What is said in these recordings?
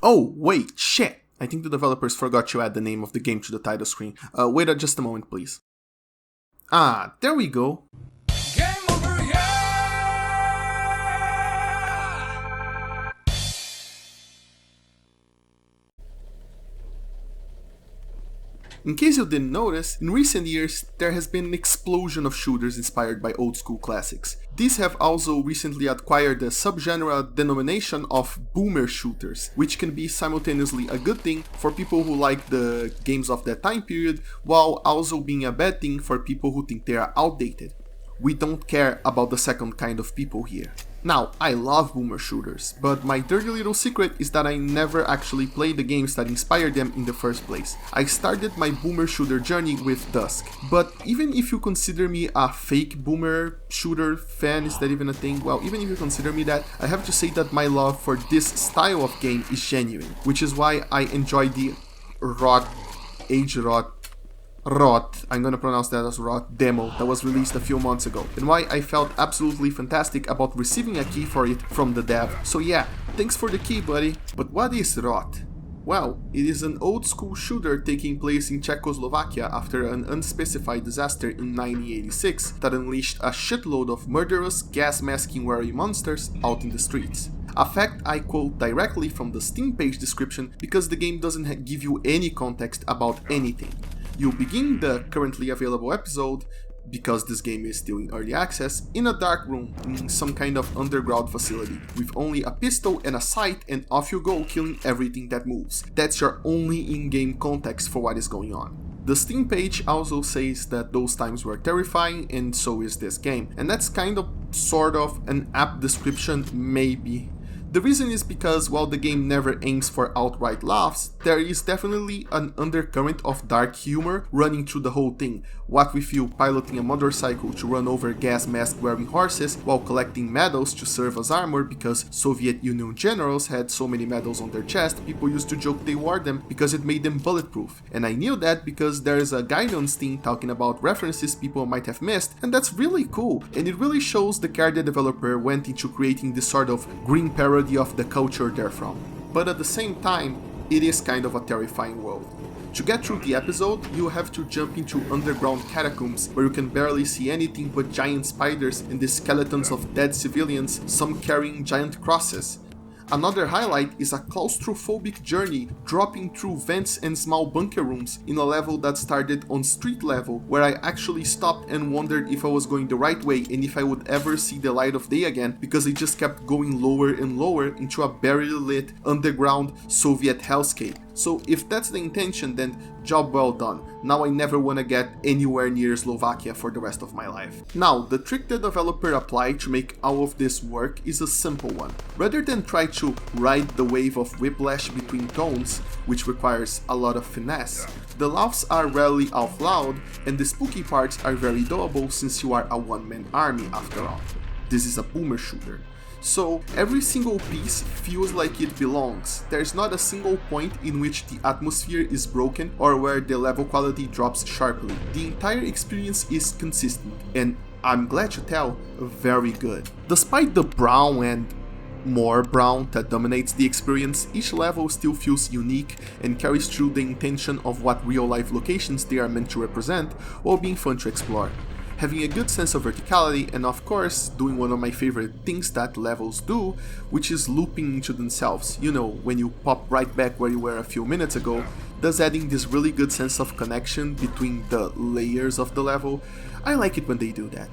Oh, wait, shit! I think the developers forgot to add the name of the game to the title screen. Wait just a moment, please. Ah, there we go. Game over, yeah! In case you didn't notice, in recent years there has been an explosion of shooters inspired by old school classics. These have also recently acquired the subgenre denomination of boomer shooters, which can be simultaneously a good thing for people who like the games of that time period, while also being a bad thing for people who think they are outdated. We don't care about the second kind of people here. Now, I love boomer shooters, but my dirty little secret is that I never actually played the games that inspired them in the first place. I started my boomer shooter journey with Dusk, but even if you consider me a fake boomer shooter fan, is that even a thing? Well, even if you consider me that, I have to say that my love for this style of game is genuine, which is why I enjoy the HROT, I'm gonna pronounce that as HROT, demo that was released a few months ago, and why I felt absolutely fantastic about receiving a key for it from the dev. So yeah, thanks for the key, buddy. But what is HROT? Well, it is an old school shooter taking place in Czechoslovakia after an unspecified disaster in 1986 that unleashed a shitload of murderous, gas-masking wearing monsters out in the streets. A fact I quote directly from the Steam page description because the game doesn't give you any context about anything. You begin the currently available episode, because this game is still in early access, in a dark room in some kind of underground facility, with only a pistol and a sight, and off you go killing everything that moves. That's your only in-game context for what is going on. The Steam page also says that those times were terrifying, and so is this game, and that's kind of sort of an apt description, maybe. The reason is because while the game never aims for outright laughs, there is definitely an undercurrent of dark humor running through the whole thing, what with you piloting a motorcycle to run over gas mask wearing horses while collecting medals to serve as armor because Soviet Union generals had so many medals on their chest, people used to joke they wore them because it made them bulletproof. And I knew that because there is a guide on Steam talking about references people might have missed, and that's really cool, and it really shows the care the developer went into creating this sort of green parody of the culture they're from. But at the same time, it is kind of a terrifying world. To get through the episode, you have to jump into underground catacombs where you can barely see anything but giant spiders and the skeletons of dead civilians, some carrying giant crosses. Another highlight is a claustrophobic journey dropping through vents and small bunker rooms in a level that started on street level, where I actually stopped and wondered if I was going the right way and if I would ever see the light of day again, because it just kept going lower and lower into a barely lit underground Soviet hellscape. So if that's the intention, then job well done. Now I never want to get anywhere near Slovakia for the rest of my life. Now, the trick the developer applied to make all of this work is a simple one. Rather than try to ride the wave of whiplash between tones, which requires a lot of finesse, the laughs are rarely out loud, and the spooky parts are very doable since you are a one-man army after all. This is a boomer shooter. So every single piece feels like it belongs. There's not a single point in which the atmosphere is broken or where the level quality drops sharply. The entire experience is consistent, and I'm glad to tell, very good. Despite the brown and more brown that dominates the experience, each level still feels unique and carries through the intention of what real-life locations they are meant to represent, while being fun to explore. Having a good sense of verticality, and of course, doing one of my favorite things that levels do, which is looping into themselves. You know, when you pop right back where you were a few minutes ago, thus adding this really good sense of connection between the layers of the level. I like it when they do that.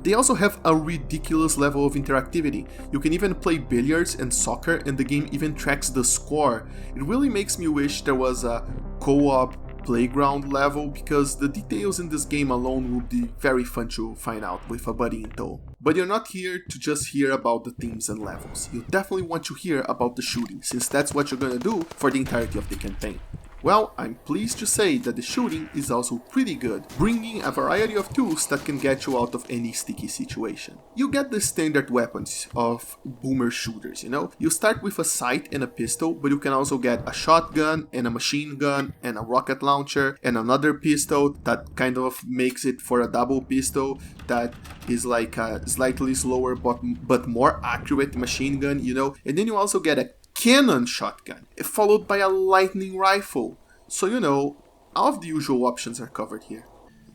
They also have a ridiculous level of interactivity. You can even play billiards and soccer, and the game even tracks the score. It really makes me wish there was a co-op playground level, because the details in this game alone would be very fun to find out with a buddy in tow. But you're not here to just hear about the themes and levels. You definitely want to hear about the shooting, since that's what you're gonna do for the entirety of the campaign. Well, I'm pleased to say that the shooting is also pretty good, bringing a variety of tools that can get you out of any sticky situation. You get the standard weapons of boomer shooters, you know? You start with a sight and a pistol, but you can also get a shotgun and a machine gun and a rocket launcher and another pistol that kind of makes it for a double pistol that is like a slightly slower but more accurate machine gun, you know? And then you also get a cannon shotgun, followed by a lightning rifle. So you know, all of the usual options are covered here.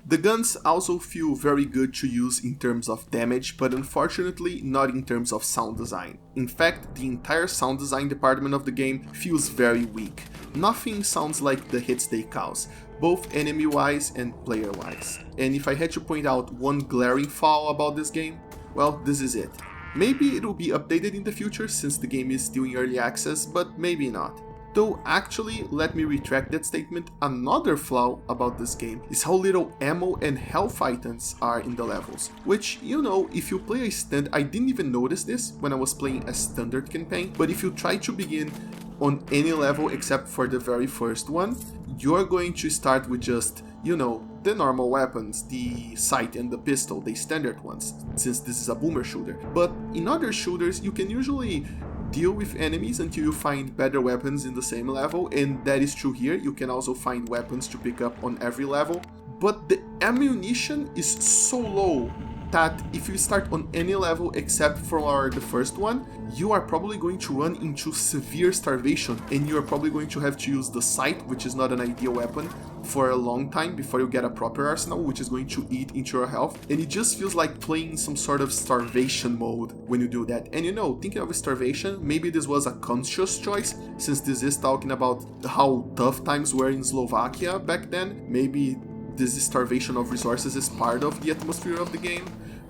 The guns also feel very good to use in terms of damage, but unfortunately not in terms of sound design. In fact, the entire sound design department of the game feels very weak. Nothing sounds like the hits they cause, both enemy-wise and player-wise. And if I had to point out one glaring flaw about this game, well, this is it. Maybe it will be updated in the future since the game is still in early access, but maybe not. Though actually, let me retract that statement, another flaw about this game is how little ammo and health items are in the levels. Which, you know, if you play a I didn't even notice this when I was playing a standard campaign, but if you try to begin on any level except for the very first one, you're going to start with just, you know, the normal weapons, the sight and the pistol, the standard ones, since this is a boomer shooter. But in other shooters, you can usually deal with enemies until you find better weapons in the same level, and that is true here. You can also find weapons to pick up on every level, but the ammunition is so low that if you start on any level except for the first one, you are probably going to run into severe starvation, and you are probably going to have to use the sight, which is not an ideal weapon, for a long time before you get a proper arsenal, which is going to eat into your health. And it just feels like playing some sort of starvation mode when you do that. And you know, thinking of starvation, maybe this was a conscious choice, since this is talking about how tough times were in Slovakia back then. Maybe this starvation of resources is part of the atmosphere of the game.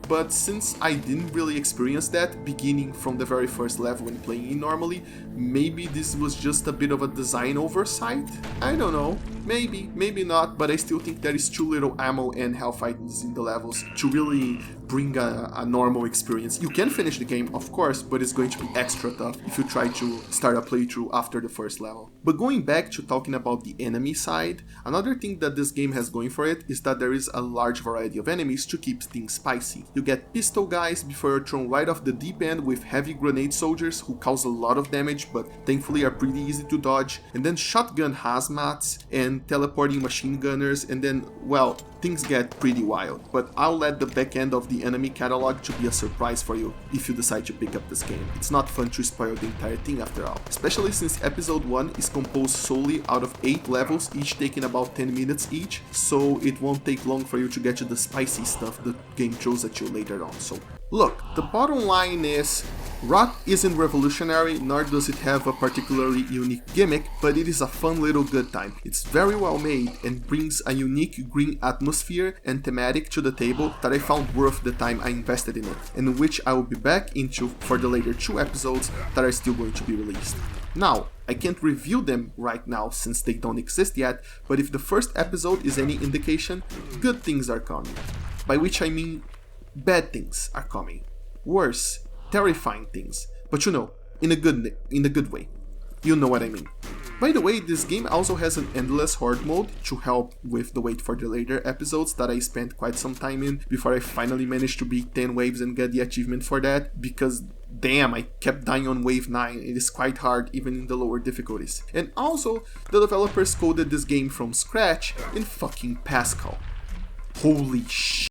But since I didn't really experience that beginning from the very first level and playing it normally, maybe this was just a bit of a design oversight? I don't know, maybe not, but I still think there is too little ammo and health items in the levels to really bring a normal experience. You can finish the game, of course, but it's going to be extra tough if you try to start a playthrough after the first level. But going back to talking about the enemy side, another thing that this game has going for it is that there is a large variety of enemies to keep things spicy. You get pistol guys before you're thrown right off the deep end with heavy grenade soldiers who cause a lot of damage but thankfully are pretty easy to dodge, and then shotgun hazmats and teleporting machine gunners, and then, well, things get pretty wild. But I'll let the back end of the enemy catalog to be a surprise for you if you decide to pick up this game. It's not fun to spoil the entire thing after all, especially since episode 1 is composed solely out of 8 levels, each taking about 10 minutes each, so it won't take long for you to get to the spicy stuff the game throws at you later on. So look, the bottom line is, HROT isn't revolutionary, nor does it have a particularly unique gimmick, but it is a fun little good time. It's very well made and brings a unique green atmosphere and thematic to the table that I found worth the time I invested in it, and which I will be back into for the later 2 episodes that are still going to be released. Now, I can't review them right now since they don't exist yet, but if the first episode is any indication, good things are coming. By which I mean bad things are coming. Worse, terrifying things. But you know, in a good way. You know what I mean. By the way, this game also has an endless horde mode to help with the wait for the later episodes that I spent quite some time in before I finally managed to beat 10 waves and get the achievement for that, because damn, I kept dying on wave 9. It is quite hard even in the lower difficulties. And also, the developers coded this game from scratch in fucking Pascal. Holy shit.